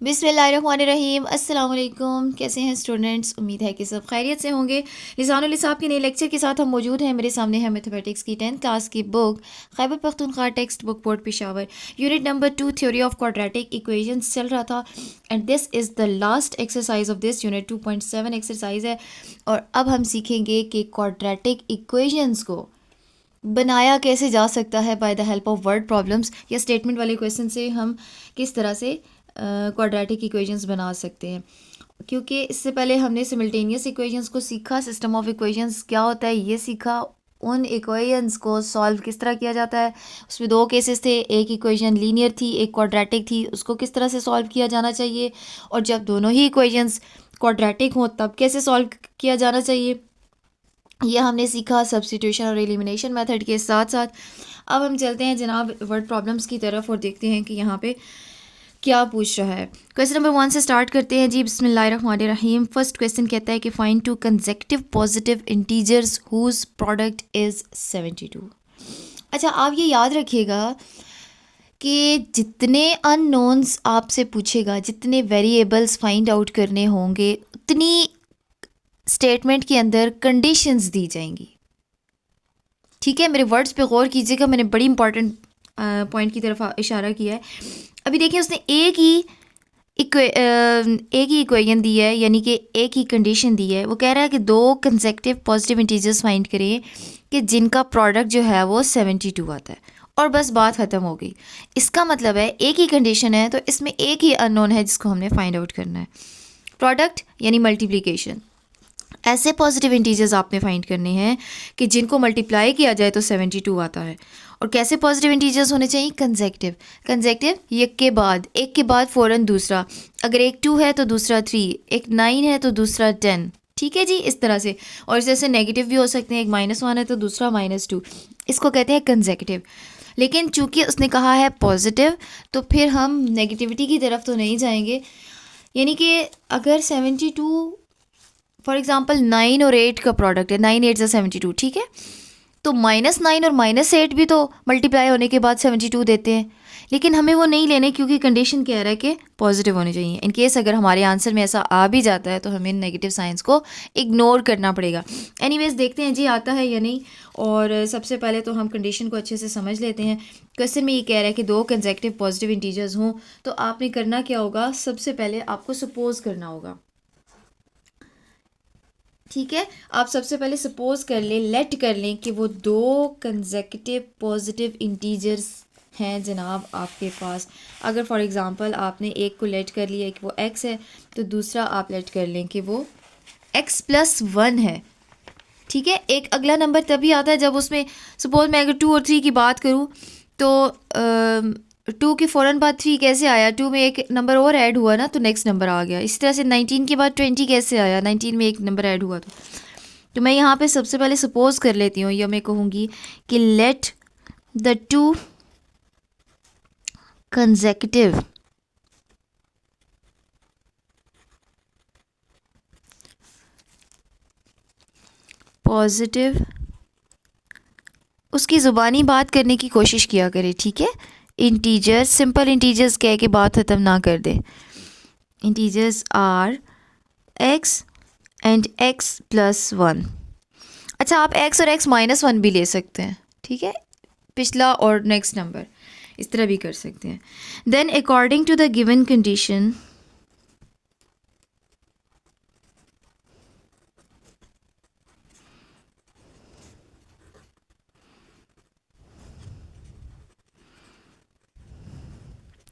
बिस्मिल्लाहिर्रहमानिर्रहीम। अस्सलाम वालेकुम। कैसे हैं स्टूडेंट्स? उम्मीद है कि सब खैरियत से होंगे। लिसानुल हिसाब के नए लेक्चर के साथ हम मौजूद हैं। मेरे सामने है मैथमेटिक्स की 10th क्लास की book Khyber Pakhtunkhwa text book board Peshawar, unit number 2 theory of quadratic equations चल रहा था। And this is the last exercise of this unit. 2.7 exercise है और अब हम सीखेंगे कि क्वाड्रेटिक इक्वेशंस को बनाया कैसे जा सकता है by the help of word problems या स्टेटमेंट वाले क्वेश्चन से हम किस तरह से क्वाड्रेटिक इक्वेशंस बना सकते हैं। क्योंकि इससे पहले हमने सिमल्टेनियस इक्वेशंस को सीखा, सिस्टम ऑफ इक्वेशंस क्या होता है ये सीखा, उन इक्वेशंस को सॉल्व किस तरह किया जाता है। उसमें दो केसेस थे, एक इक्वेशन लीनियर थी, एक क्वाड्रेटिक थी, उसको किस तरह से सॉल्व किया जाना चाहिए, और जब दोनों ही इक्वेशंस क्वाड्रेटिक हों तब कैसे सॉल्व किया जाना चाहिए, यह हमने सीखा सब्स्टिट्यूशन और एलिमिनेशन मेथड के साथ साथ। अब हम चलते हैं जनाब वर्ड प्रॉब्लम्स की तरफ और देखते हैं कि यहाँ पे क्या पूछ रहा है। क्वेश्चन नंबर 1 से स्टार्ट करते हैं जी। बिस्मिल्लाहिर्रहमानिर्रहीम। फर्स्ट क्वेश्चन कहता है कि find two consecutive positive integers whose product is 72। अच्छा, आप ये याद रखिएगा कि जितने अननोन्स आपसे पूछेगा, जितने वेरिएबल्स फाइंड आउट करने होंगे, उतनी स्टेटमेंट के अंदर कंडीशंस दी जाएंगी। ठीक है, मेरे वर्ड्स पे गौर कीजिएगा, मैंने बड़ी इंपॉर्टेंट पॉइंट की तरफ इशारा किया है। अभी देखिए, उसने एक ही इक्वेशन दी है, यानी कि एक ही कंडीशन दी है। वो कह रहा है कि दो कंसेक्यूटिव पॉजिटिव इंटीजर्स फाइंड करें कि जिनका प्रोडक्ट जो है वो 72 आता है, और बस बात ख़त्म हो गई। इसका मतलब है एक ही कंडीशन है तो इसमें एक ही अननोन है जिसको हमने फाइंड आउट करना है। प्रोडक्ट यानी मल्टीप्लिकेशन। ऐसे पॉजिटिव इंटीजर्स आपने फाइंड करने हैं कि जिनको मल्टीप्लाई किया जाए तो 72 आता है। और कैसे पॉजिटिव इंटीजर्स होने चाहिए? कंसेक्यूटिव। कंसेक्यूटिव एक के बाद फ़ौरन दूसरा। अगर एक 2 है तो दूसरा 3, एक 9 है तो दूसरा 10। ठीक है जी, इस तरह से। और जैसे नेगेटिव भी हो सकते हैं, एक -1 है तो दूसरा -2। इसको कहते हैं कंसेक्यूटिव। लेकिन चूंकि उसने कहा है पॉजिटिव, तो फिर हम नेगेटिविटी की तरफ तो नहीं जाएंगे। यानी कि अगर 72 फॉर एग्ज़ाम्पल 9 और 8 का प्रोडक्ट है, 9 8 72, ठीक है, तो -9 और -8 भी तो मल्टीप्लाई होने के बाद 72 देते हैं। लेकिन हमें वो नहीं लेने, क्योंकि कंडीशन कह रहा है कि पॉजिटिव होने चाहिए। इन केस अगर हमारे आंसर में ऐसा आ भी जाता है तो हमें नेगेटिव साइंस को इग्नोर करना पड़ेगा। एनीवेज, देखते हैं जी आता है या नहीं। और सबसे पहले तो हम कंडीशन को अच्छे से समझ लेते हैं। क्वेश्चन में ये कह रहा है कि दो कंसेक्यूटिव पॉजिटिव इंटीजर्स हों, तो आपने करना क्या होगा? सबसे पहले आपको सपोज करना होगा। ठीक है, आप सबसे पहले सपोज कर लें, लेट कर लें कि वो दो कंसेक्यूटिव पॉजिटिव इंटीजर्स हैं जनाब आपके पास। अगर फॉर एग्ज़ाम्पल आपने एक को लेट कर लिया कि वो x है, तो दूसरा आप लेट कर लें कि वो x+1 है। ठीक है, एक अगला नंबर तभी आता है जब उसमें सपोज मैं अगर 2 और 3 की बात करूं, तो 2 के फ़ौरन बाद 3 कैसे आया? 2 में एक नंबर और ऐड हुआ ना, तो नेक्स्ट नंबर आ गया। इसी तरह से 19 के बाद 20 कैसे आया? 19 में एक नंबर ऐड हुआ। तो मैं यहाँ पे सबसे पहले सपोज कर लेती हूँ, या मैं कहूँगी कि let the to consecutive positive, उसकी ज़ुबानी बात करने की कोशिश किया करें। ठीक है, इंटीजर्स, सिंपल इंटीजर्स कह के बात ख़त्म ना कर दें। Integers are x and x+1। अच्छा, आप x और x-1 भी ले सकते हैं। ठीक है, पिछला और नेक्स्ट नंबर इस तरह भी कर सकते हैं। Then according to the given condition,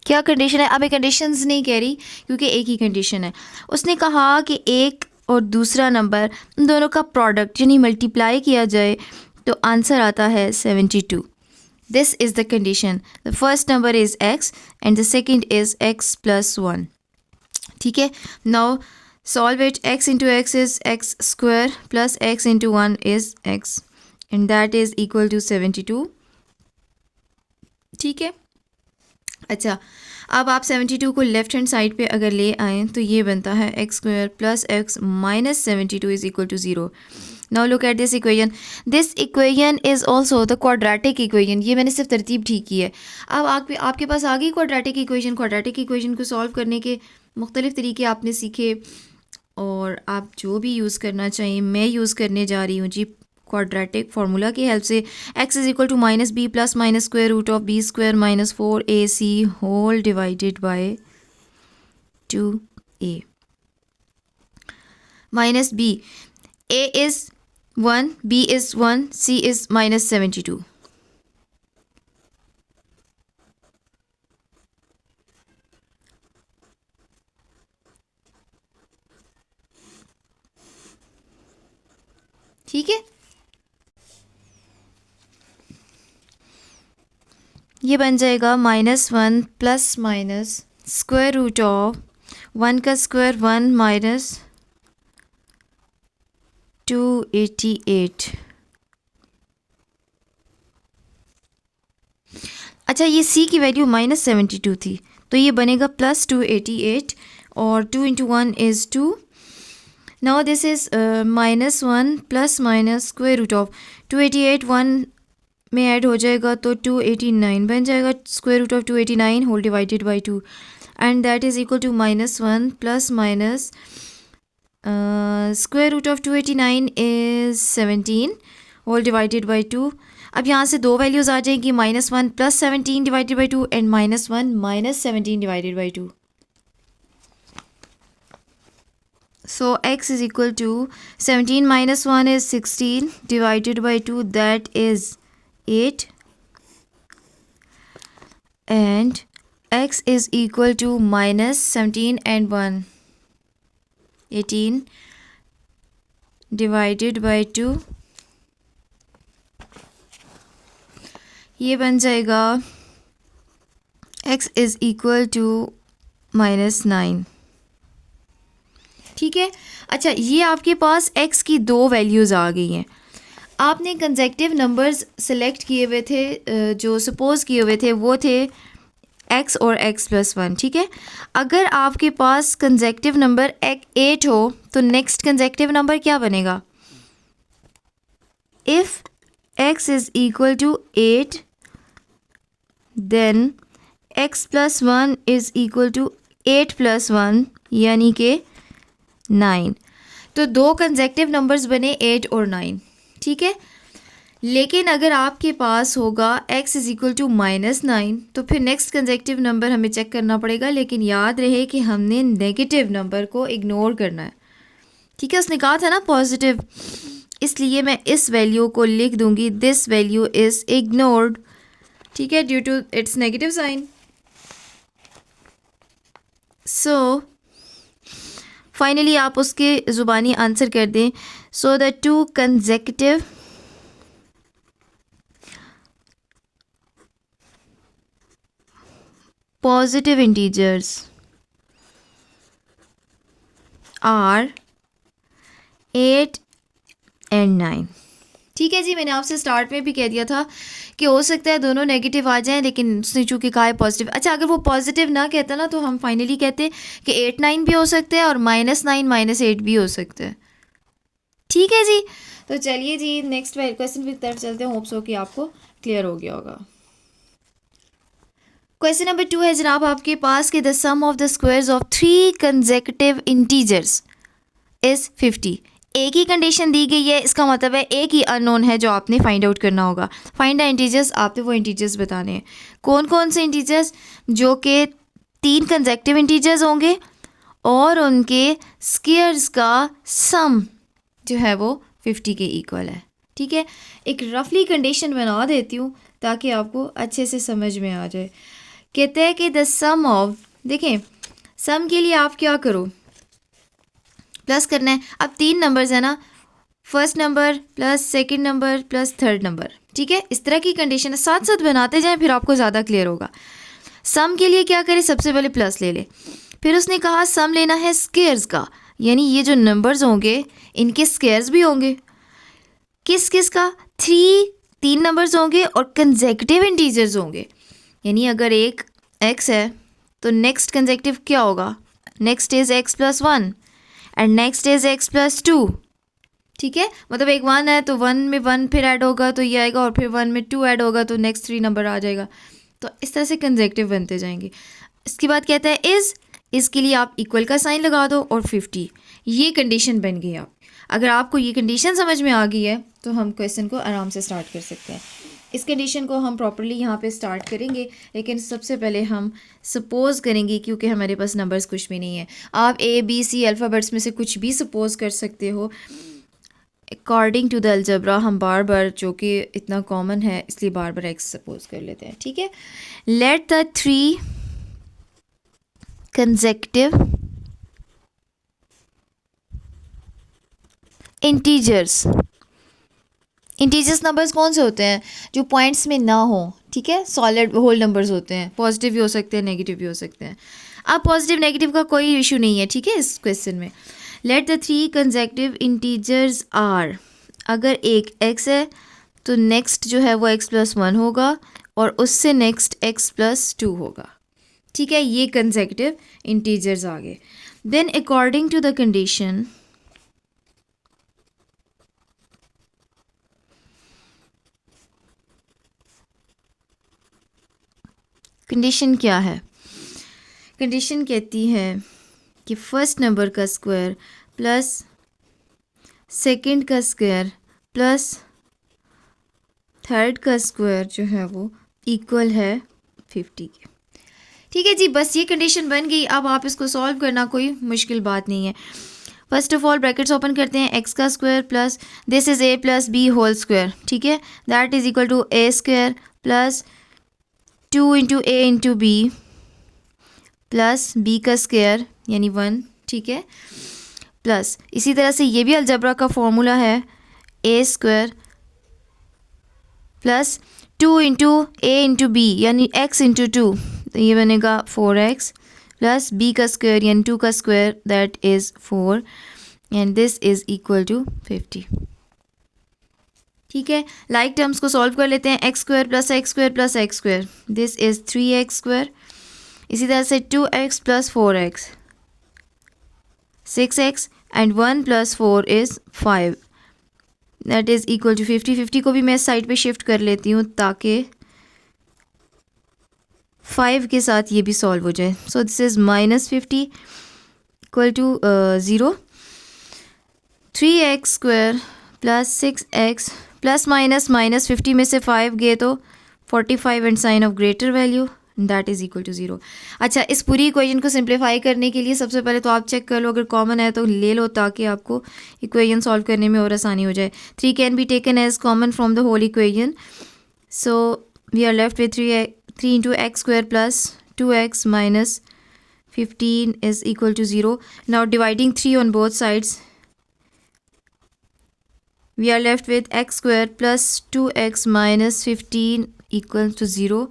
क्या कंडीशन है? अब ये कंडीशंस नहीं कह रही, क्योंकि एक ही कंडीशन है। उसने कहा कि एक और दूसरा नंबर, उन दोनों का प्रोडक्ट यानी मल्टीप्लाई किया जाए तो आंसर आता है 72। This is the condition. The first number is x and the second is x+1। ठीक है, now solve it. x into x is x² plus x into 1 is x, and that is equal to 72। ठीक है, अच्छा, अब आप 72 को left hand side पे अगर ले आएँ तो ये बनता है x² plus x minus 72 is equal to 0। Now look at this equation. This equation is also the quadratic equation. ये मैंने सिर्फ तरतीब ठीक की है। अब आपके पास आ गई क्वाड्रेटिक इक्वेशन। क्वाड्रेटिक इक्वेशन को सॉल्व करने के मुख्तलिफ़ तरीके आपने सीखे और आप जो भी यूज़ करना चाहिए मैं यूज़ करने जा रही हूँ जी क्वाड्रेटिक फार्मूला की हेल्प से। x is equal to minus b plus minus square root of b square minus 4ac whole divided by 2a minus b। a is 1, b is 1, c is minus 72। ठीक है, ये बन जाएगा -1 plus minus square root of 1 का square 1 minus 288। अच्छा, ये c की value -72 थी तो ये बनेगा प्लस 288 और 2 into 1 is 2। Now this is -1 plus minus square root of 288 1 में ऐड हो जाएगा तो 289 बन जाएगा square root of 289 whole divided by 2 and that is equal to -1 plus minus square root of 289 is 17 whole divided by 2। अब यहाँ से दो वैल्यूज़ आ जाएंगी -1 plus 17 divided by 2 and -1 minus 17 divided by 2। So x is equal to 17 minus 1 is 16 divided by 2 that is 8 and x is equal to minus 17 and 1 18 divided by 2 ये बन जाएगा x is equal to -9। ठीक है, अच्छा ये आपके पास x की दो वैल्यूज़ आ गई हैं। आपने कंसेक्टिव नंबर्स सेलेक्ट किए हुए थे, जो सपोज़ किए हुए थे वो थे x और x+1। ठीक है, अगर आपके पास कंसेक्टिव नंबर 8 हो तो नेक्स्ट कंसेक्टिव नंबर क्या बनेगा? If x is equal to 8 then x+1 is equal to 8+1 यानी कि 9। तो दो कंसेक्टिव नंबर्स बने 8 और 9। ठीक है, लेकिन अगर आपके पास होगा x इज़ इक्वल टू -9 तो फिर नेक्स्ट कंसेक्टिव नंबर हमें चेक करना पड़ेगा, लेकिन याद रहे कि हमने नेगेटिव नंबर को इग्नोर करना है। ठीक है, उसने कहा था ना पॉजिटिव, इसलिए मैं इस वैल्यू को लिख दूंगी दिस वैल्यू इज़ इग्नोर्ड। ठीक है, due to its negative sign. So finally आप उसके ज़ुबानी आंसर कर दें। So the two consecutive positive integers are 8 and 9। ठीक है जी, मैंने आपसे स्टार्ट में भी कह दिया था कि हो सकता है दोनों नेगेटिव आ जाएं, लेकिन उसने चूँकि कहा है पॉजिटिव। अच्छा, अगर वो पॉजिटिव ना कहता ना तो हम फाइनली कहते कि 8 9 भी हो सकते हैं और -9 -8 भी हो सकते हैं। ठीक है जी, तो चलिए जी नेक्स्ट क्वेश्चन की तरफ चलते हैं। होप्स हो कि आपको क्लियर हो गया होगा। क्वेश्चन नंबर 2 है जनाब आपके पास कि the sum of the squares of 3 consecutive integers is 50। एक ही कंडीशन दी गई है, इसका मतलब है एक ही अननोन है जो आपने फाइंड आउट करना होगा। फाइंड द इंटीजर्स, आपने वो इंटीजर्स बताने हैं। कौन कौन से इंटीजर्स? जो कि 3 कंसेक्यूटिव इंटीजर्स होंगे और उनके स्क्वायर्स का सम जो है वो 50 के इक्वल है। ठीक है, एक रफली कंडीशन बना देती हूँ ताकि आपको अच्छे से समझ में आ जाए। कहते हैं कि द सम ऑफ, देखें सम के लिए आप क्या करो, प्लस करना है। अब 3 नंबर्स है ना, first number plus second number plus third number. ठीक है, इस तरह की कंडीशन है, साथ साथ बनाते जाएं फिर आपको ज़्यादा क्लियर होगा। सम के लिए क्या करें, सबसे पहले प्लस ले ले। फिर उसने कहा सम लेना है स्क्वायर्स का, यानी ये जो नंबर्स होंगे इनके स्क्वायर्स भी होंगे। किस किस का? 3 नंबर्स होंगे और कंसेक्यूटिव इंटीजर्स होंगे। यानी अगर एक x है तो नेक्स्ट कंसेक्यूटिव क्या होगा? Next is x+1 and next is x+2। ठीक है, मतलब एक 1 है तो 1 में 1 फिर ऐड होगा तो ये आएगा, और फिर 1 में 2 ऐड होगा तो नेक्स्ट 3 नंबर आ जाएगा। तो इस तरह से कंसेक्यूटिव बनते जाएंगे। इसके बाद कहता है इज़ इसके लिए आप इक्वल का साइन लगा दो और 50, ये कंडीशन बन गई। आप अगर आपको ये कंडीशन समझ में आ गई है तो हम क्वेश्चन को आराम से स्टार्ट कर सकते हैं। इस कंडीशन को हम प्रॉपर्ली यहाँ पे स्टार्ट करेंगे, लेकिन सबसे पहले हम सपोज़ करेंगे, क्योंकि हमारे पास नंबर्स कुछ भी नहीं है। आप ए बी सी अल्फ़ाबेट्स में से कुछ भी सपोज़ कर सकते हो। अकॉर्डिंग टू द अलजबरा हम बार बार, जो कि इतना कॉमन है इसलिए बार बार एक्स सपोज कर लेते हैं, ठीक है। Let the 3 consecutive integers numbers कौन से होते हैं? जो पॉइंट्स में ना हो, ठीक है, सॉलिड होल नंबर्स होते हैं। पॉजिटिव भी हो सकते हैं, नेगेटिव भी हो सकते हैं। अब पॉजिटिव नेगेटिव का कोई इशू नहीं है, ठीक है, इस क्वेश्चन में। Let the 3 consecutive integers are, अगर एक x है तो नेक्स्ट जो है वो x+1 होगा और उससे नेक्स्ट x+2 होगा, ठीक है। ये कंसेक्यूटिव इंटीजर्स आ गए। Then according to the condition, condition क्या है? कंडीशन कहती है कि फर्स्ट नंबर का स्क्वायर प्लस सेकंड का स्क्वायर प्लस थर्ड का स्क्वायर जो है वो इक्वल है 50 के, ठीक है जी। बस ये कंडीशन बन गई। अब आप इसको सॉल्व करना कोई मुश्किल बात नहीं है। First of all brackets open करते हैं, एक्स का square plus this is a plus b whole square, ठीक है, that is equal to a square plus 2 into a into b plus b का स्क्वायर यानी 1, ठीक है, प्लस इसी तरह से ये भी अलजबरा का फॉर्मूला है, ए square plus 2 into a into B यानी एक्स इंटू 2, तो ये बनेगा 4x प्लस बी का स्क्वायर यानी 2 का square that is 4 and this is equal to 50, ठीक है। लाइक टर्म्स को सॉल्व कर लेते हैं। X square plus x square plus x square, this is 3x square. इसी तरह से 2x plus 4x 6x and 1 plus 4 is 5 that is equal to 50। 50 को भी मैं साइड पे शिफ्ट कर लेती हूँ ताकि 5 के साथ ये भी सॉल्व हो जाए। So this is -50 equal to 0। 3x square plus 6x plus minus -50 में से 5 गए तो 45 and sign of greater value that is equal to 0। अच्छा, इस पूरी इक्वेशन को सिंप्लीफाई करने के लिए सबसे पहले तो आप चेक कर लो, अगर कॉमन है तो ले लो ताकि आपको इक्वेशन सॉल्व करने में और आसानी हो जाए। 3 can be taken as common from the whole equation, so we are left with 3 into x square plus 2x minus 15 is equal to 0. Now dividing 3 on both sides, we are left with x square plus 2x minus 15 equal to 0.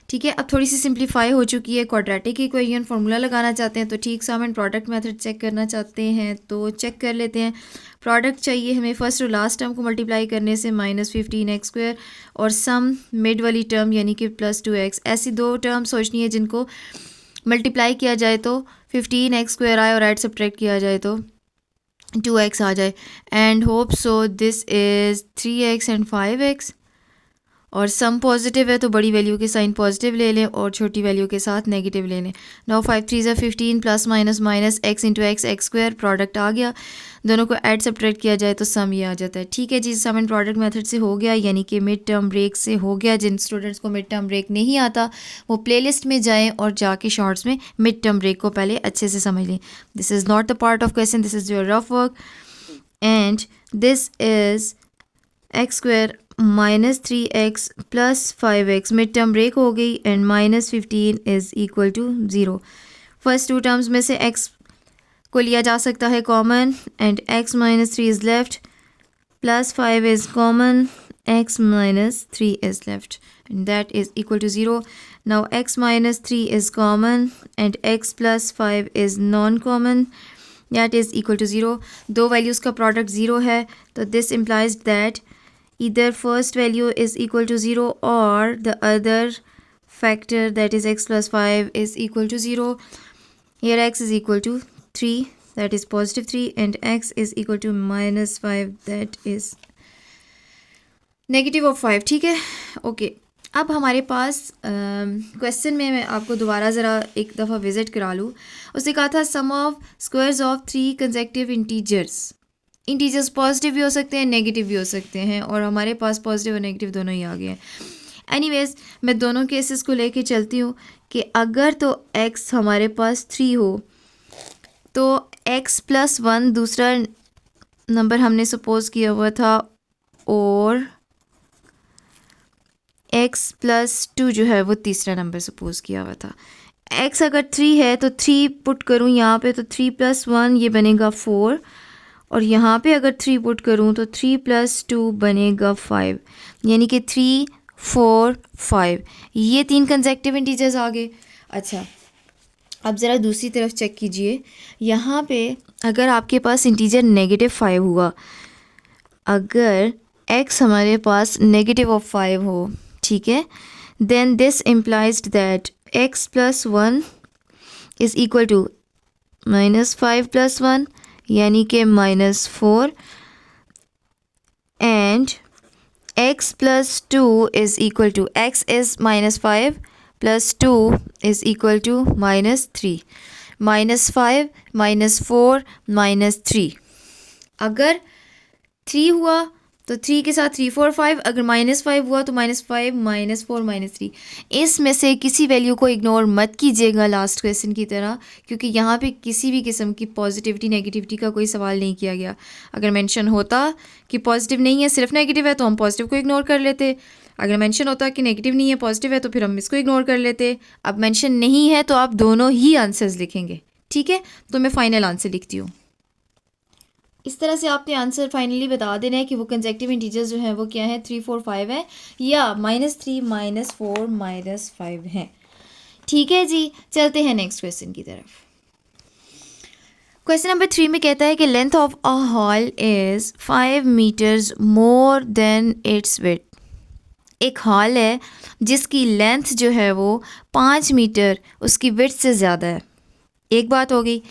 ठीक है, अब थोड़ी सी simplify हो चुकी है। Quadratic equation formula लगाना चाहते हैं तो ठीक सा हम प्रोडक्ट मेथड चेक करना चाहते हैं तो चेक कर लेते हैं। प्रोडक्ट चाहिए हमें फर्स्ट और लास्ट टर्म को मल्टीप्लाई करने से -15x स्क्वायर और सम मिड वाली टर्म यानी कि +2x, ऐसी दो टर्म सोचनी है जिनको मल्टीप्लाई किया जाए तो 15x स्क्वायर आए और ऐड सब्ट्रैक्ट किया जाए तो 2x आ जाए। And hope so this is 3x and 5x और सम पॉजिटिव है तो बड़ी वैल्यू के साइन पॉजिटिव ले लें और छोटी वैल्यू के साथ नेगेटिव ले लें। नाउ 5 3 ज़ा 15 plus minus minus x into x square, product आ गया। दोनों को ऐड सब्ट्रैक्ट किया जाए तो सम ये आ जाता है। ठीक है जी, सम एंड प्रोडक्ट मेथड से हो गया, यानी कि मिड टर्म ब्रेक से हो गया। जिन स्टूडेंट्स को मिड टर्म ब्रेक नहीं आता वो प्लेलिस्ट में जाएं और जाके शॉर्ट्स में मिड टर्म ब्रेक को पहले अच्छे से समझ लें। This is not the part of question, this is your rough work and this is x square -3x plus 5x, mid term break हो गई and -15 is equal to 0। First two terms में से x को लिया जा सकता है common and x -3 is left plus 5 is common, x -3 is left and that is equal to 0। Now x -3 is common and x plus 5 is non common, that is equal to 0। दो values का product 0 है तो this implies that either first value is equal to 0 or the other factor that is x plus 5 is equal to 0. Here x is equal to 3, that is positive 3, and x is equal to -5, that is negative of 5. ठीक है, okay. अब हमारे पास question में मैं आपको दोबारा ज़रा एक दफ़ा विज़िट करा लूँ। उसने कहा था sum of squares of 3 consecutive integers positive भी हो सकते हैं, नेगेटिव भी हो सकते हैं, और हमारे पास पॉजिटिव और नेगेटिव दोनों ही आ गए हैं। एनीवेज मैं दोनों केसेस को लेके चलती हूँ कि अगर तो x हमारे पास 3 हो तो x+1 दूसरा नंबर हमने सपोज किया हुआ था, और x+2 जो है वो तीसरा नंबर सपोज किया हुआ था। x अगर 3 है तो 3 पुट करूँ यहाँ पे तो 3+1 ये बनेगा 4, और यहाँ पे अगर 3 पुट करूँ तो 3+2 बनेगा 5, यानी कि 3 4 5 ये 3 कंसेक्टिव इंटीजर्स आ गए। अच्छा, अब ज़रा दूसरी तरफ चेक कीजिए। यहाँ पे अगर आपके पास इंटीजर -5 हुआ, अगर x हमारे पास -5 हो, ठीक है, then this implies that x+1 is equal to -5+1 यानी कि -4, and x+2 is equal to x is -5 + 2 is equal to -3, -5 -4 -3। अगर 3 हुआ तो 3 के साथ 3 4 5, अगर -5 हुआ तो -5 -4 -3। इसमें से किसी वैल्यू को इग्नोर मत कीजिएगा लास्ट क्वेश्चन की तरह, क्योंकि यहाँ पे किसी भी किस्म की पॉजिटिविटी नेगेटिविटी का कोई सवाल नहीं किया गया। अगर मेंशन होता कि पॉजिटिव नहीं है सिर्फ नेगेटिव है तो हम पॉजिटिव को इग्नोर कर लेते, अगर मेंशन होता कि नेगेटिव नहीं है पॉजिटिव है तो फिर हम इसको इग्नोर कर लेते। अब मेंशन नहीं है तो आप दोनों ही आंसर्स लिखेंगे, ठीक है। तो मैं फाइनल आंसर लिखती हूँ। इस तरह से आपने आंसर फाइनली बता देना है कि वो कंसेक्टिव इंटीजर्स जो हैं वो क्या है, 3 4 5 है, या -3 -4 -5 हैं। ठीक है जी, चलते हैं नेक्स्ट क्वेश्चन की तरफ। क्वेश्चन नंबर 3 में कहता है कि length of a hall is 5 metres more than its width. एक हॉल है जिसकी लेंथ जो है वो 5 मीटर उसकी विड्थ से ज़्यादा है। एक बात हो गई।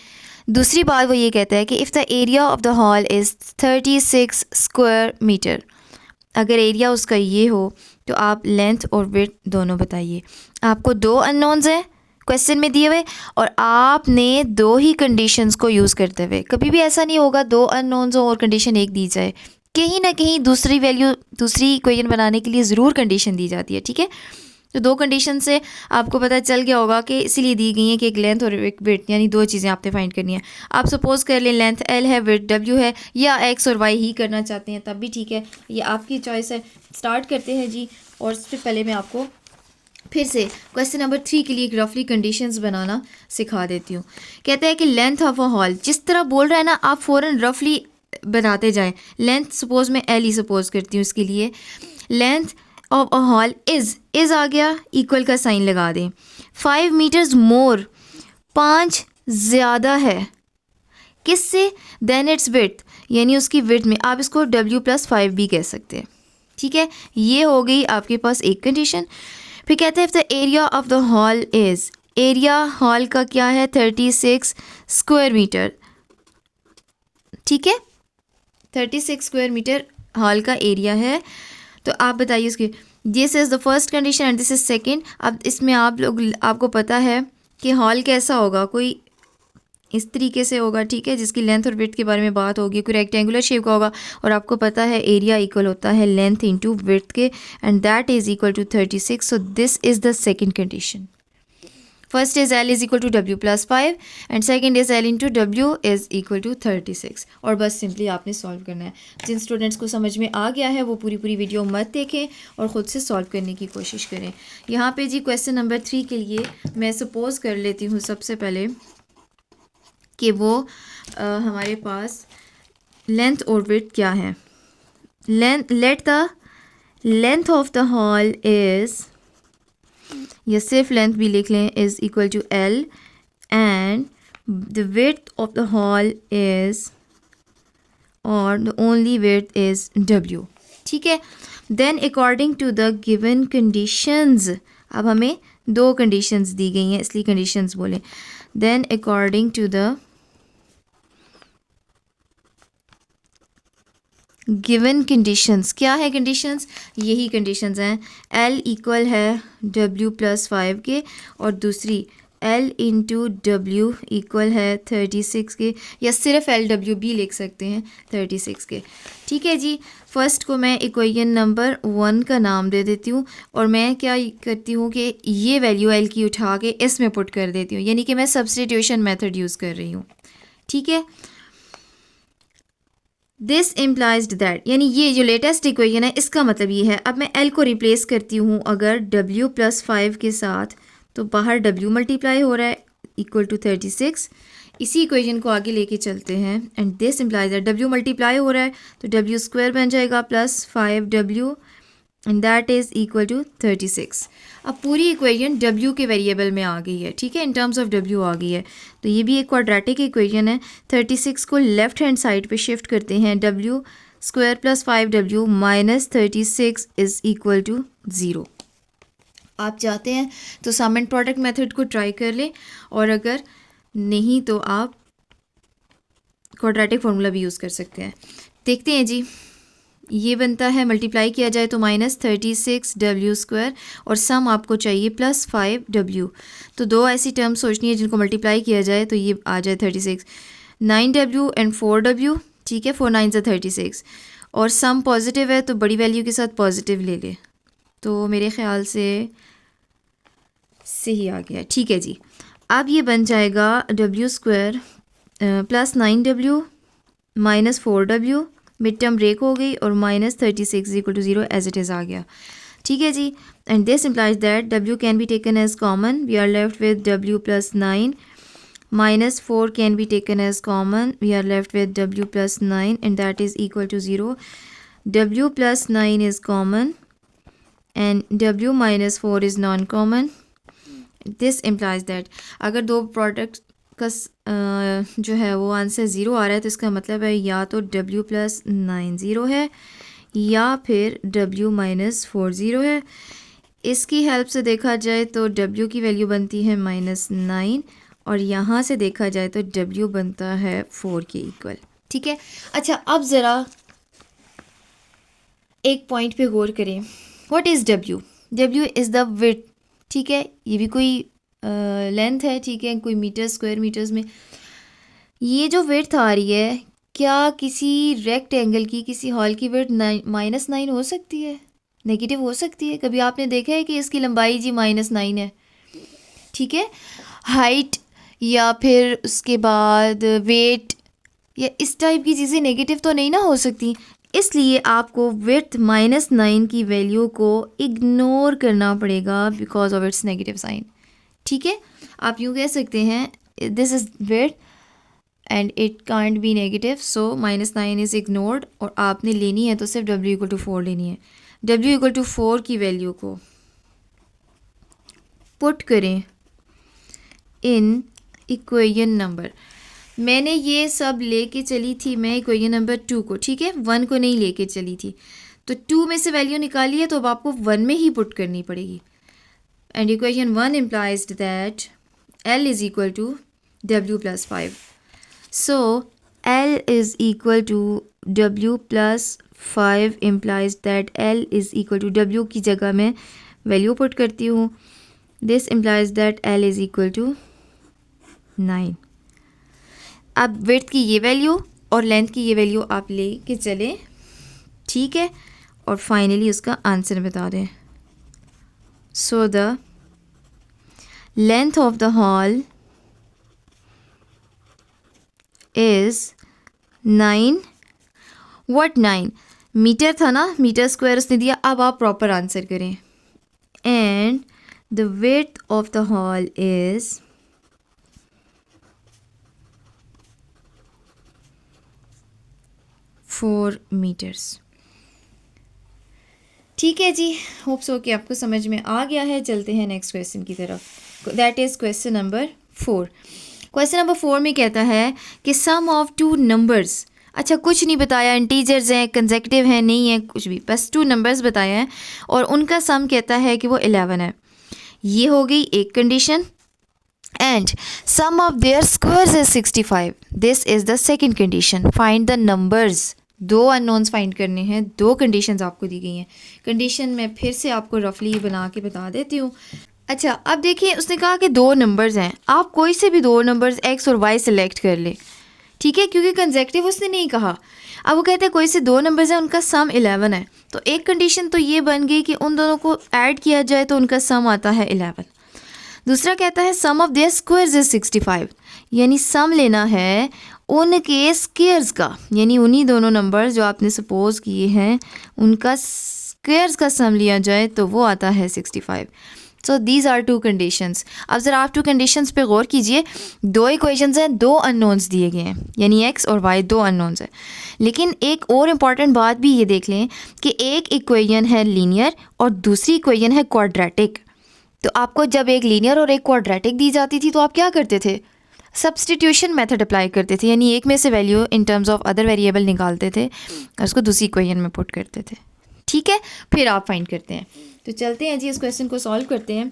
दूसरी बात वो ये कहता है कि if the area of the hall is 36 square metre, अगर एरिया उसका ये हो तो आप लेंथ और विड्थ दोनों बताइए। आपको 2 अननोन्स हैं क्वेश्चन में दिए हुए, और आपने 2 ही कंडीशंस को यूज़ करते हुए, कभी भी ऐसा नहीं होगा 2 अननोन्स हो और कंडीशन एक दी जाए। कहीं ना कहीं दूसरी वैल्यू दूसरी इक्वेशन बनाने के लिए ज़रूर कंडीशन दी जाती है, ठीक है। तो 2 कंडीशन से आपको पता चल गया होगा कि इसीलिए दी गई है कि एक लेंथ और एक विड्थ, यानी 2 चीज़ें आपने फाइंड करनी है। आप सपोज कर लें लेंथ L है, विड्थ W है, या X और Y ही करना चाहते हैं तब भी ठीक है, ये आपकी चॉइस है। स्टार्ट करते हैं जी, और उससे पहले मैं आपको फिर से क्वेश्चन नंबर 3 के लिए एक रफली कंडीशंस बनाना सिखा देती हूँ। कहते हैं कि लेंथ ऑफ अ हॉल, जिस तरह बोल रहा है ना आप फ़ौरन रफली बनाते जाएं। लेंथ सपोज मैं L ही सपोज करती हूँ इसके लिए। Length of a hall is आ गया, इक्वल का साइन लगा दें। 5 मीटर्स मोर, 5 ज़्यादा है किससे, देन इट्स विड्थ, यानी उसकी विड्थ में। आप इसको W+5 भी कह सकते हैं, ठीक है। ये हो गई आपके पास एक कंडीशन। फिर कहते हैं if the area of the hall is, area hall का क्या है, 36 स्क्वायर मीटर, ठीक है। 36 स्क्वायर मीटर हॉल का एरिया है। तो आप बताइए उसकी, this is the first condition and this is second. अब इसमें आपको पता है कि हॉल कैसा होगा, कोई इस तरीके से होगा, ठीक है, जिसकी लेंथ और विड्थ के बारे में बात होगी, कोई रेक्टेंगुलर शेप का होगा, और आपको पता है एरिया इक्वल होता है लेंथ इंटू विड्थ के, and that is equal to 36। So this is the second condition. First is L is equal to W+5 and second is L into W is equal to 36। और बस simply आपने solve करना है। जिन students को समझ में आ गया है वो पूरी वीडियो मत देखें और ख़ुद से सॉल्व करने की कोशिश करें। यहाँ पे जी क्वेश्चन नंबर 3 के लिए मैं सपोज़ कर लेती हूँ सबसे पहले कि वो हमारे पास लेंथ और विड्थ क्या है। Let the length of the hall is, या सिर्फ लेंथ भी लिख लें, is equal to L and the width of the hall is, और the only width is W, ठीक है। Then according to the given conditions, अब हमें 2 कंडीशंस दी गई हैं इसलिए कंडीशंस बोलें। Then according to the given conditions, क्या है कंडीशंस, यही कंडीशंस हैं, L इक्वल है W प्लस 5 के, और दूसरी L इंटू डब्ल्यू इक्वल है 36 के, या सिर्फ LW भी लिख सकते हैं 36 के। ठीक है जी, फर्स्ट को मैं इक्वेशन नंबर 1 का नाम दे देती हूँ, और मैं क्या करती हूँ कि ये वैल्यू L की उठा के इसमें पुट कर देती हूँ, यानी कि मैं सब्स्टिट्यूशन मेथड यूज़ कर रही हूँ। ठीक है, दिस इम्प्लाइज दैट, यानी ये जो लेटेस्ट इक्वेशन है इसका मतलब ये है, अब मैं L को रिप्लेस करती हूँ अगर W प्लस 5 के साथ, तो बाहर W मल्टीप्लाई हो रहा है इक्वल टू 36। इसी इक्वेशन को आगे लेके चलते हैं, and this implies that W multiply हो रहा है तो W स्क्वायर बन जाएगा plus 5W, and that is equal to 36। अब पूरी इक्वेशन W के वेरिएबल में आ गई है। ठीक है, इन टर्म्स ऑफ W आ गई है, तो ये भी एक क्वाड्रेटिक इक्वेशन है। 36 को लेफ्ट हैंड साइड पे शिफ्ट करते हैं, W square plus 5W minus 36 is equal to 0। आप चाहते हैं तो सम एंड प्रोडक्ट मेथड को ट्राई कर लें, और अगर नहीं तो आप क्वाड्रेटिक फार्मूला भी यूज़ कर सकते हैं। देखते हैं जी, ये बनता है, मल्टीप्लाई किया जाए तो माइनस 36W स्क्वायर, और सम आपको चाहिए प्लस 5W। तो दो ऐसी टर्म सोचनी है जिनको मल्टीप्लाई किया जाए तो ये आ जाए 36, 9W एंड 4W। ठीक है, 4 9 से 36, और सम पॉजिटिव है तो बड़ी वैल्यू के साथ पॉजिटिव ले ले, तो मेरे ख्याल से सही आ गया। ठीक है जी, अब ये बन जाएगा W square plus 9W minus 4W, mid term break हो गई, और minus 36 equal to 0 as it is आ गया। ठीक है जी, and this implies that W can be taken as common, we are left with W plus 9, minus 4 can be taken as common, we are left with W plus 9, and that is equal to 0। W plus 9 is common and W minus 4 is non common. This implies that अगर दो product का जो है वो answer 0 आ रहा है, तो इसका मतलब है या तो W प्लस 9 0 है, या फिर W माइनस 4 0 है। इसकी हेल्प से देखा जाए तो W की वैल्यू बनती है माइनस 9, और यहाँ से देखा जाए तो W बनता है 4 के इक्वल। ठीक है, अच्छा अब ज़रा एक पॉइंट पे गौर करें, what is W? W is the width. ठीक है, ये भी कोई लेंथ है, ठीक है, कोई मीटर स्क्वायर मीटर्स में। ये जो विड्थ आ रही है, क्या किसी रेक्टेंगल की, किसी हॉल की विड्थ -9 हो सकती है, नेगेटिव हो सकती है? कभी आपने देखा है कि इसकी लंबाई जी -9 है? ठीक है, हाइट या फिर उसके बाद वेट या इस टाइप की चीज़ें नेगेटिव तो नहीं ना हो सकती, इसलिए आपको विड्थ -9 की वैल्यू को इग्नोर करना पड़ेगा because of its negative sign. ठीक है, आप यूँ कह सकते हैं this is width and it can't be negative, so -9 is ignored, और आपने लेनी है तो सिर्फ W इक्वल टू 4 लेनी है। W इक्वल टू 4 की वैल्यू को पुट करें इन इक्वेशन नंबर, मैंने ये सब लेके चली थी मैं इक्वेशन नंबर 2 को, ठीक है, 1 को नहीं लेके चली थी, तो 2 में से वैल्यू निकाली है तो अब आपको 1 में ही पुट करनी पड़ेगी। And equation 1 implies that L is equal to W plus 5. So L is equal to W plus 5 implies that L is equal to W की जगह मैं वैल्यू पुट करती हूँ, this implies that L is equal to 9। अब width की ये value और length की ये वैल्यू आप ले के चलें, ठीक है, और फाइनली उसका आंसर बता दें। So the length of the hall is 9। What 9? Metre था ना, मीटर स्क्वायर उसने दिया, अब आप प्रॉपर आंसर करें। And the width of the hall is 4 meters। ठीक है जी, होप सो कि आपको समझ में आ गया है। चलते हैं नेक्स्ट क्वेश्चन की तरफ, that is question number 4। Question number 4 में कहता है कि सम ऑफ 2 नंबर्स, अच्छा कुछ नहीं बताया, इंटीजर्स हैं, कंसेक्यूटिव हैं, नहीं है कुछ भी, बस 2 नंबर्स बताए हैं और उनका सम कहता है कि वो 11 है। ये हो गई एक condition. And sum of their squares is 65, this is the second condition. Find the numbers दो अननोन्स फाइंड करने हैं, दो कंडीशंस आपको दी गई हैं। कंडीशन मैं फिर से आपको रफली बना के बता देती हूँ। अच्छा, अब देखिए उसने कहा कि दो नंबर्स हैं, आप कोई से भी दो नंबर्स एक्स और वाई सेलेक्ट कर ले, ठीक है, क्योंकि कंसेक्टिव उसने नहीं कहा। अब वो कहते हैं कोई से दो नंबर्स हैं, उनका सम 11 है, तो एक कंडीशन तो ये बन गई कि उन दोनों को ऐड किया जाए तो उनका सम आता है 11। दूसरा कहता है सम ऑफ देयर स्क्वायर्स इज 65, यानी सम लेना है उनके स्क्वायर्स का, यानी उन्हीं दोनों नंबर्स जो आपने सपोज किए हैं उनका स्क्वायर्स का सम लिया जाए तो वो आता है 65। So these are two conditions. अब ज़रा आप टू कंडीशंस पे गौर कीजिए। दो इक्वेशंस हैं, दो अननोन्स दिए गए हैं, यानी एक्स और वाई दो अननोन्स हैं। लेकिन एक और इम्पॉर्टेंट बात भी ये देख लें कि एक इक्वेशन है लीनियर और दूसरी इक्वेशन है क्वाड्रेटिक। तो आपको जब एक लीनियर और एक क्वाड्रेटिक दी जाती थी तो आप क्या करते थे? सब्सटीट्यूशन मेथड अप्लाई करते थे, यानी एक में से value in terms of other variable निकालते थे और उसको दूसरी इक्वेशन में पुट करते थे, ठीक है, फिर आप फाइंड करते हैं। तो चलते हैं जी, इस क्वेश्चन को सॉल्व करते हैं।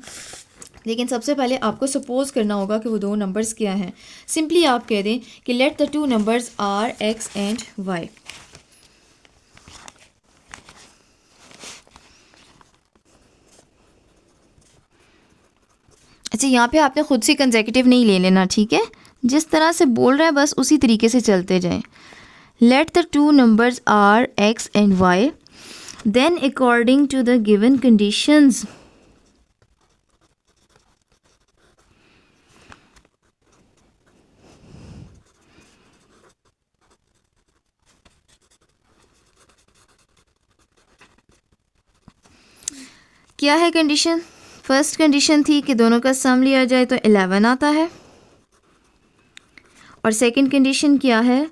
लेकिन सबसे पहले आपको सपोज करना होगा कि वो दो नंबर्स क्या हैं। सिंपली आप कह दें कि let the two numbers are x and y. अच्छा, यहाँ पे आपने खुद से कंसेक्यूटिव नहीं ले लेना, ठीक है, जिस तरह से बोल रहा है बस उसी तरीके से चलते जाएं। Let the two numbers are x and y, then according to the given conditions क्या है कंडीशन? फर्स्ट कंडीशन थी कि दोनों का सम लिया जाए तो 11 आता है, और सेकंड कंडीशन क्या है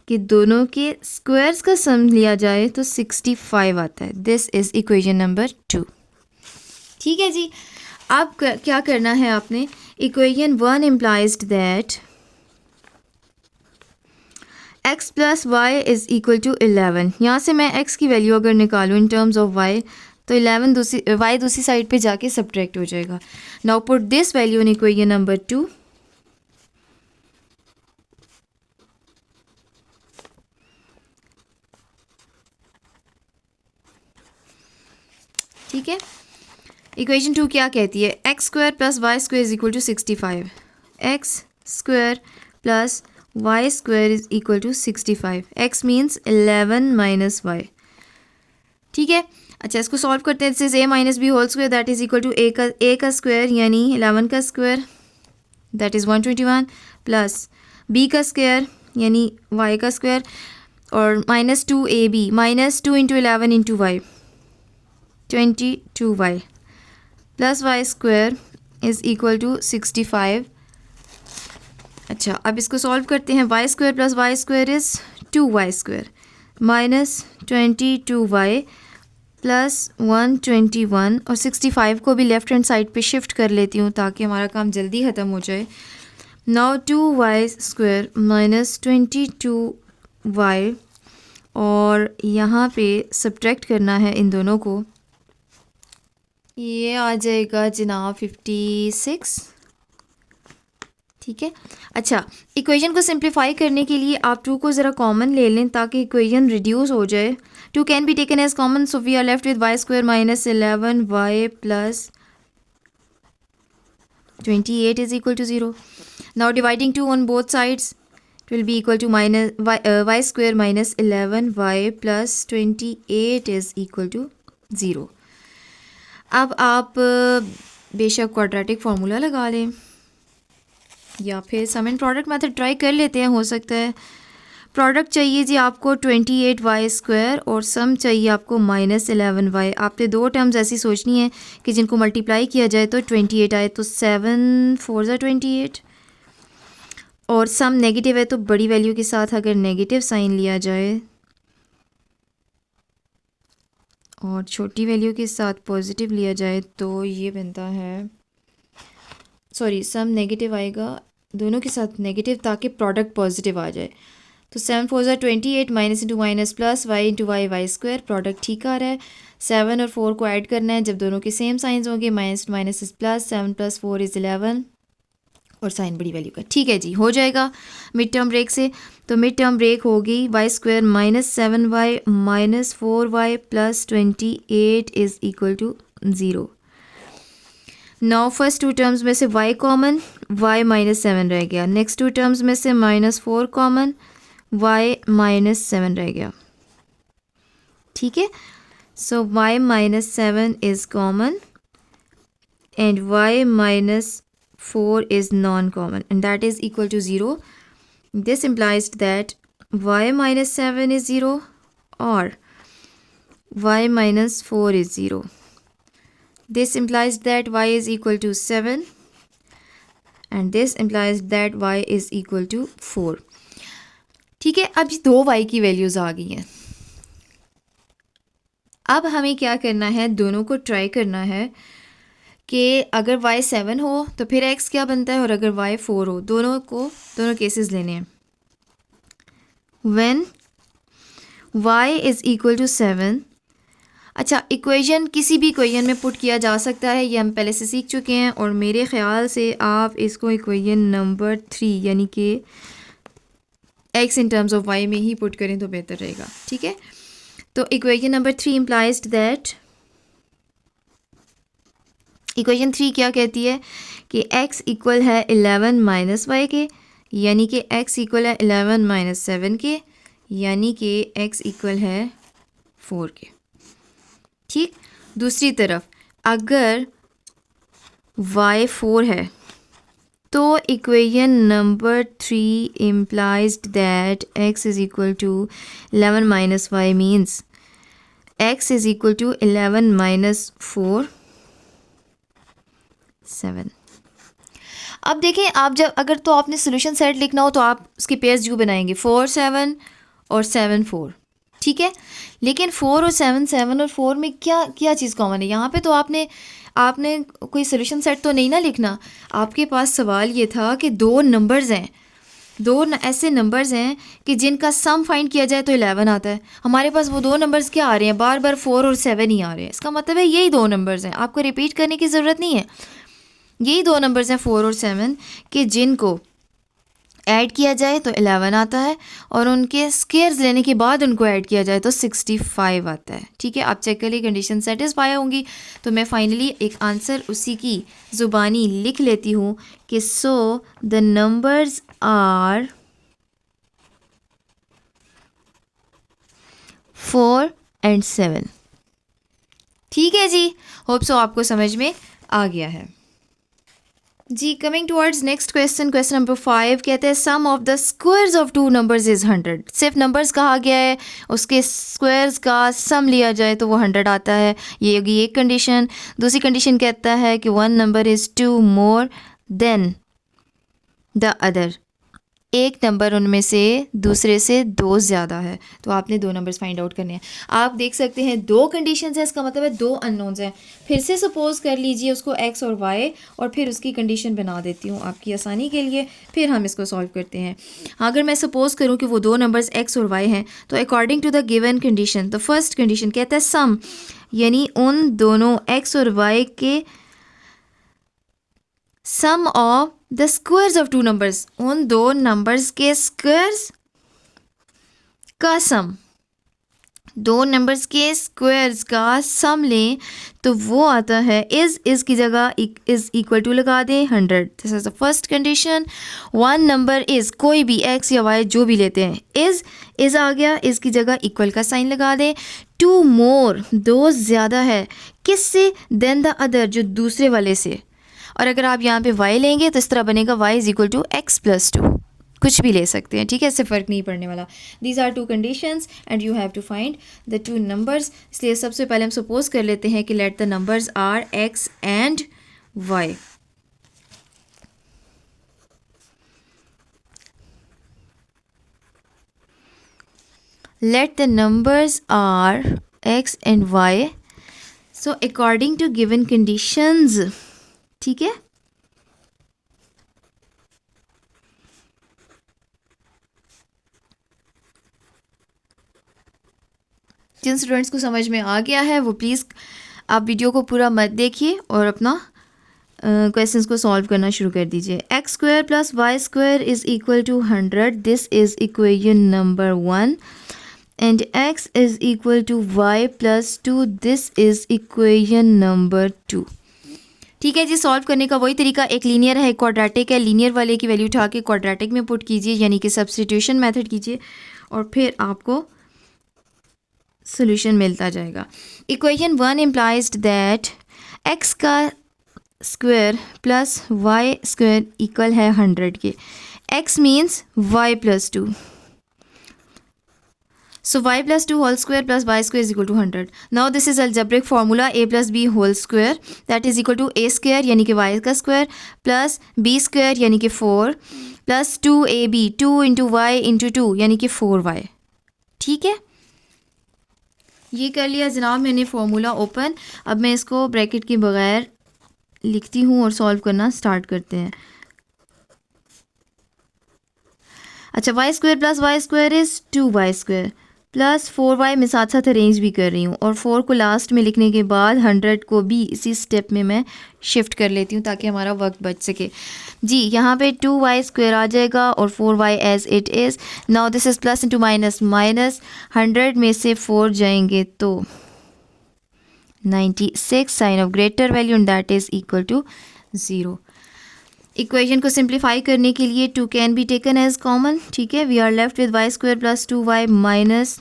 कि दोनों के स्क्वायर्स का सम लिया जाए तो 65 आता है। दिस इज़ इक्वेशन नंबर 2, ठीक है जी। अब क्या करना है आपने? Equation 1 implies that x plus y is equal to 11। यहाँ से मैं x की वैल्यू अगर निकालूँ इन टर्म्स ऑफ y तो 11 y दूसरी साइड पे जाके सब्ट्रैक्ट हो जाएगा। Now put this value in equation number 2। ठीक है, इक्वेशन 2 क्या कहती है? X square plus y square is equal to 65। X square plus y square is equal to 65। X means 11 minus y, ठीक है। अच्छा, इसको सॉल्व करते हैं। This is a minus b whole square that is equal to a का square यानी 11 का square that is 121 plus b का स्क्वायर यानी वाई का स्क्वायर और minus 2ab, minus 2 into 11 into y 22y plus y square is equal to 65। अच्छा, अब इसको सॉल्व करते हैं। Y square plus y square is 2y square minus 22y plus 121 और 65 को भी लेफ़्ट हैंड साइड पे शिफ्ट कर लेती हूँ ताकि हमारा काम जल्दी ख़त्म हो जाए। Now 2y square minus 22y और यहाँ पे सब्ट्रैक्ट करना है इन दोनों को, ये आ जाएगा जनाब 56, ठीक है। अच्छा, इक्वेशन को सिंप्लीफाई करने के लिए आप 2 को ज़रा कॉमन ले लें ताकि इक्वेशन रिड्यूस हो जाए। 2 can be taken as common, so we are left with y square minus 11y plus 28 is equal to 0। Now dividing 2 on both sides it will be equal to minus y square minus 11y plus 28 is equal to 0। अब आप बेशक quadratic formula लगा लें या फिर सम and product method try कर लेते हैं, हो सकता है। प्रोडक्ट चाहिए जी आपको 28y स्क्वायर और सम चाहिए आपको माइनस 11y। आपने दो टर्म्स ऐसी सोचनी है कि जिनको मल्टीप्लाई किया जाए तो 28 आए, तो 7 4 ज़ा 28 और सम नेगेटिव है तो बड़ी वैल्यू के साथ अगर नेगेटिव साइन लिया जाए और छोटी वैल्यू के साथ पॉजिटिव लिया जाए तो ये बनता है, सॉरी सम नेगेटिव आएगा दोनों के साथ नेगेटिव ताकि प्रोडक्ट पॉजिटिव आ जाए। तो 7 4 ज़ा 28 minus into minus plus y into y y square, product ठीक आ रहा है। 7 और 4 को ऐड करना है, जब दोनों के सेम साइंस होंगे minus minus is plus, 7 plus 4 is 11 और साइन बड़ी वैल्यू का। ठीक है जी, हो जाएगा मिड टर्म ब्रेक से। तो मिड टर्म ब्रेक होगी y square minus 7y minus 4y plus 28 is equal to 0। Now first two terms में से y कॉमन, y माइनस 7 रह गया। नेक्स्ट टू टर्म्स में से -4 कॉमन, y माइनस 7 रह गया। ठीक है, सो y minus 7 is common and y minus 4 is non-common and that is equal to 0. This implies that y minus 7 is 0 or y minus 4 is 0. This implies that y is equal to 7 and this implies that y is equal to 4. ठीक है, अब दो y की values आ गई हैं। अब हमें क्या करना है, दोनों को ट्राई करना है कि अगर y 7 हो तो फिर x क्या बनता है और अगर y 4 हो, दोनों केसेस लेने हैं। When y is equal to 7, अच्छा इक्वेशन किसी भी इक्वेशन में पुट किया जा सकता है, ये हम पहले से सीख चुके हैं और मेरे ख्याल से आप इसको इक्वेशन नंबर 3 यानी कि x in terms of y में ही पुट करें तो बेहतर रहेगा। ठीक है, तो equation number 3 implies that, equation 3 क्या कहती है कि x इक्वल है 11 माइनस वाई के, यानी कि x इक्वल है 11 माइनस 7 के, यानी कि x इक्वल है 4 के। ठीक, दूसरी तरफ अगर y 4 है तो equation number 3 implies that x is equal to 11 minus y means x is equal to 11 minus 4 7। अब देखें, आप जब अगर तो आपने सोल्यूशन सेट लिखना हो तो आप उसके पेयर्स यूँ बनाएंगे 4 7 और 7 4। ठीक है, लेकिन 4 और 7 7 और 4 में क्या क्या चीज़ कॉमन है? यहाँ पे तो आपने कोई सोल्यूशन सेट तो नहीं ना लिखना। आपके पास सवाल ये था कि दो नंबर्स हैं, ऐसे नंबर्स हैं कि जिनका सम फाइंड किया जाए तो 11 आता है। हमारे पास वो दो नंबर्स क्या आ रहे हैं, बार बार 4 और 7 ही आ रहे हैं। इसका मतलब है यही दो नंबर्स हैं, आपको रिपीट करने की ज़रूरत नहीं है। यही दो नंबर्स हैं 4 और 7 कि जिनको ऐड किया जाए तो 11 आता है और उनके स्क्वायर्स लेने के बाद उनको ऐड किया जाए तो 65 आता है। ठीक है, आप चेक करिए कंडीशन सेटिस्फाई होंगी। तो मैं फाइनली एक आंसर उसी की ज़ुबानी लिख लेती हूँ कि so the numbers are 4 and 7। ठीक है जी, होप सो आपको समझ में आ गया है जी। Coming towards next question, question number 5 कहते हैं sum of the squares of two numbers is 100। सिर्फ नंबर्स कहा गया है, उसके स्क्वायर्स का सम लिया जाए तो वो 100 आता है। ये होगी एक कंडीशन। दूसरी कंडीशन कहता है कि one number is 2 more than the other, एक नंबर उनमें से दूसरे से 2 ज़्यादा है। तो आपने दो नंबर्स फाइंड आउट करने हैं। आप देख सकते हैं दो कंडीशंस हैं, इसका मतलब है दो अननोन्स हैं। फिर से सपोज कर लीजिए उसको x और y और फिर उसकी कंडीशन बना देती हूँ आपकी आसानी के लिए, फिर हम इसको सॉल्व करते हैं। अगर मैं सपोज करूँ कि वो दो नंबर्स x और y हैं तो according to the given condition, the first condition कहता है सम, यानी उन दोनों x और y के sum of the squares of two numbers, उन दो नंबर्स के स्क्वायर्स का सम, दो नंबर्स के स्क्वायर्स का सम लें तो वो आता है इज़ की जगह इज़ इक्वल टू लगा दें 100। This is the first condition. One number is, कोई भी x या y जो भी लेते हैं, इज़ आ गया, इज़ की जगह इक्वल का साइन लगा दें। 2 मोर, दो ज़्यादा है, किससे? देन द अदर, जो दूसरे वाले से। और अगर आप यहाँ पे y लेंगे तो इस तरह बनेगा y is equal to x plus 2, कुछ भी ले सकते हैं। ठीक है, इससे फ़र्क नहीं पड़ने वाला। These are two conditions and you have to find the two numbers. इसलिए सबसे पहले हम सपोज कर लेते हैं कि let the numbers are x and y। let the numbers are x and y, so according to given conditions, ठीक है, जिन स्टूडेंट्स को समझ में आ गया है वो प्लीज़ आप वीडियो को पूरा मत देखिए और अपना क्वेश्चंस को सॉल्व करना शुरू कर दीजिए। X square plus y square is equal to 100, this is equation number 1, and x is equal to y plus 2, this is equation number 2। ठीक है जी, सॉल्व करने का वही तरीका, एक लीनियर है एक क्वाड्रेटिक है। लीनियर वाले की वैल्यू उठा के क्वाड्रेटिक में पुट कीजिए, यानी कि सब्स्टिट्यूशन मेथड कीजिए, और फिर आपको सोल्यूशन मिलता जाएगा। इक्वेशन 1 इम्प्लाइज दैट x का square plus y square equal है 100 के। x means y plus 2, so y plus 2 whole square plus y square is equal to 100. Now this is algebraic formula, a plus b whole square that is equal to a square यानी कि y का square plus b square यानी कि 4 plus 2ab, 2 into Y into 2 यानी कि 4y। ठीक है, ये कर लिया जनाब मैंने फार्मूला ओपन। अब मैं इसको ब्रैकेट के बगैर लिखती हूँ और सॉल्व करना स्टार्ट करते हैं। अच्छा, y square plus y square is 2y square plus 4y, मैं साथ साथ अरेंज भी कर रही हूँ, और 4 को लास्ट में लिखने के बाद 100 को भी इसी स्टेप में मैं शिफ्ट कर लेती हूँ ताकि हमारा वक्त बच सके। जी, यहाँ पे 2y स्क्वायर आ जाएगा और 4y as it is. Now this is plus into minus minus, 100 में से 4 जाएंगे तो 96, sign of greater value, and that is equal to 0। Equation को सिंप्लीफाई करने के लिए 2 can be taken as common. ठीक है, we are left with y square plus 2y minus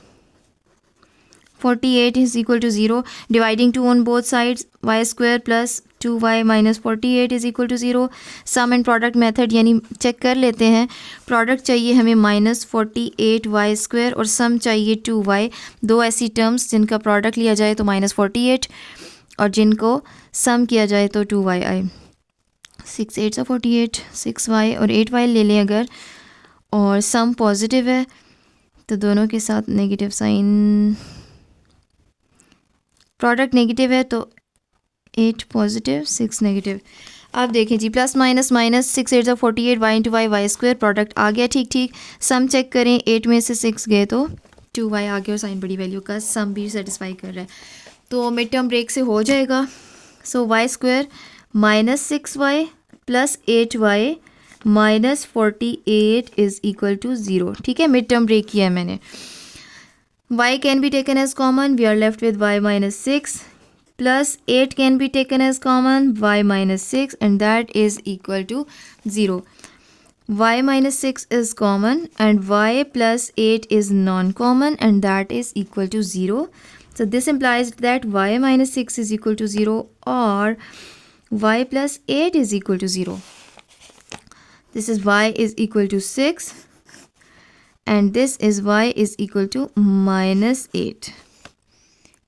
48 is equal to 0। Dividing 2 on both sides, y square plus 2y minus 48 is equal to 0। Sum and product method यानी check कर लेते हैं। Product चाहिए हमें minus 48y square और सम चाहिए 2y। दो ऐसी टर्म्स जिनका प्रोडक्ट लिया जाए तो माइनस 48 और जिनको सम किया जाए तो 2y आए। 6 8 48, 6y और 8y ले लें अगर, और सम पॉजिटिव है तो दोनों के साथ नेगेटिव साइन, प्रोडक्ट नेगेटिव है तो 8 पॉजिटिव 6 नेगेटिव। अब देखें जी, plus minus minus, 6 8 48, y into y, y square, product आ गया ठीक ठीक। सम चेक करें, 8 में से 6 गए तो 2y आ गया और साइन बड़ी वैल्यू का सम भी सेटिस्फाई कर रहा है, तो मिड टर्म ब्रेक से हो जाएगा। So y square minus 6y plus 8y minus 48 is equal to 0। ठीक है, मिड टर्म ब्रेक किया है मैंने। y can be taken as common, we are left with y minus 6 plus 8 can be taken as common, y minus 6, and that is equal to 0. y minus 6 is common and y plus 8 is non-common, and that is equal to 0. So this implies that y minus 6 is equal to 0 or y plus 8 is equal to 0. This is y is equal to 6 and this is y is equal to minus 8.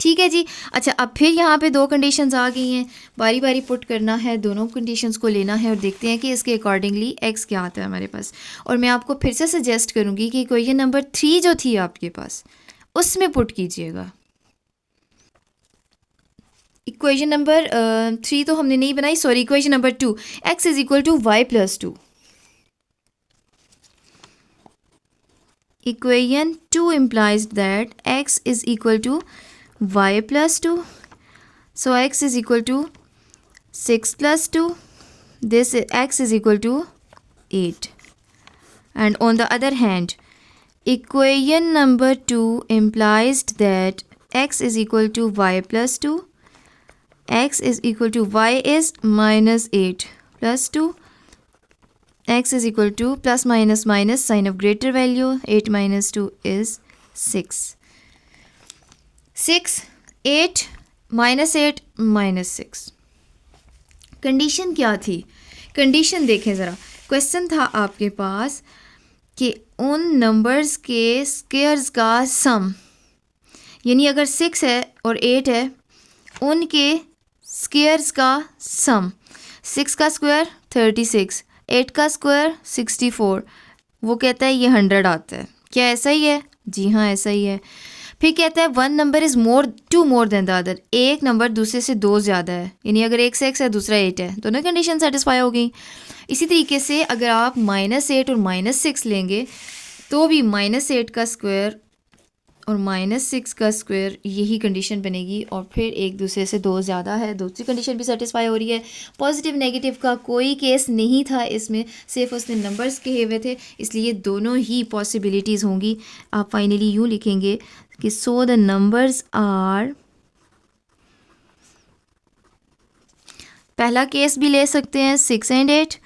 ठीक है जी। अच्छा, अब फिर यहाँ पे दो conditions आ गई हैं, बारी बारी पुट करना है, दोनों कंडीशंस को लेना है और देखते हैं कि इसके अकॉर्डिंगली x क्या आता है हमारे पास। और मैं आपको फिर से सजेस्ट करूँगी कि इक्वेशन नंबर 3 जो थी आपके पास उसमें पुट कीजिएगा। इक्वेशन नंबर 3 तो हमने नहीं बनाई, sorry, equation number 2, x is equal to y plus 2। Equation 2 implies that x is equal to y plus 2. So x is equal to 6 plus 2. This x is equal to 8. And on the other hand, equation number 2 implies that x is equal to y plus 2. X is equal to y is minus 8 plus 2. X is equal to plus minus minus, sign of greater value, 8 minus 2 is 6. 6, 8, minus 8, minus 6. Condition क्या थी? Condition देखें ज़रा। Question था आपके पास कि उन numbers के स्क्वायर्स का सम, यानी अगर 6 है और 8 है, उनके स्क्वायर्स का सम, 6 का स्क्वायर 36, 8 का स्क्वायर 64, वो कहता है ये 100 आता है। क्या ऐसा ही है? जी हाँ, ऐसा ही है। फिर कहता है one number is two more than the other, एक नंबर दूसरे से 2 ज़्यादा है, यानी अगर एक 6 है दूसरा 8 है, दोनों कंडीशन सेटिस्फाई हो गई। इसी तरीके से अगर आप -8 और -6 लेंगे तो भी -8 का स्क्वायर और -6 का स्क्वायर, यही कंडीशन बनेगी। और फिर एक दूसरे से 2 ज़्यादा है, दूसरी कंडीशन भी सेटिस्फाई हो रही है। पॉजिटिव नेगेटिव का कोई केस नहीं था इसमें, सिर्फ उसने नंबर्स कहे हुए थे, इसलिए दोनों ही पॉसिबिलिटीज़ होंगी। आप फाइनली यूँ लिखेंगे कि सो द नंबर्स आर, पहला केस भी ले सकते हैं 6 एंड 8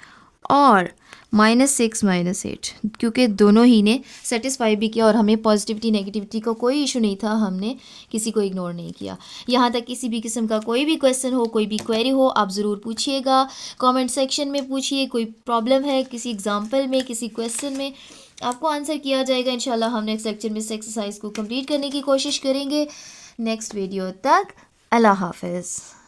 और -6 -8, क्योंकि दोनों ही ने सेटिस्फाई भी किया और हमें पॉजिटिविटी नेगेटिविटी का कोई इशू नहीं था, हमने किसी को इग्नोर नहीं किया। यहाँ तक किसी भी किस्म का कोई भी क्वेश्चन हो, कोई भी क्वेरी हो, आप ज़रूर पूछिएगा, कमेंट सेक्शन में पूछिए। कोई प्रॉब्लम है किसी एग्जांपल में, किसी क्वेश्चन में, आपको आंसर किया जाएगा इंशाल्लाह। हम नेक्स्ट लेक्चर में इस एक्सरसाइज को कंप्लीट करने की कोशिश करेंगे। नेक्स्ट वीडियो तक अल्लाह हाफिज़।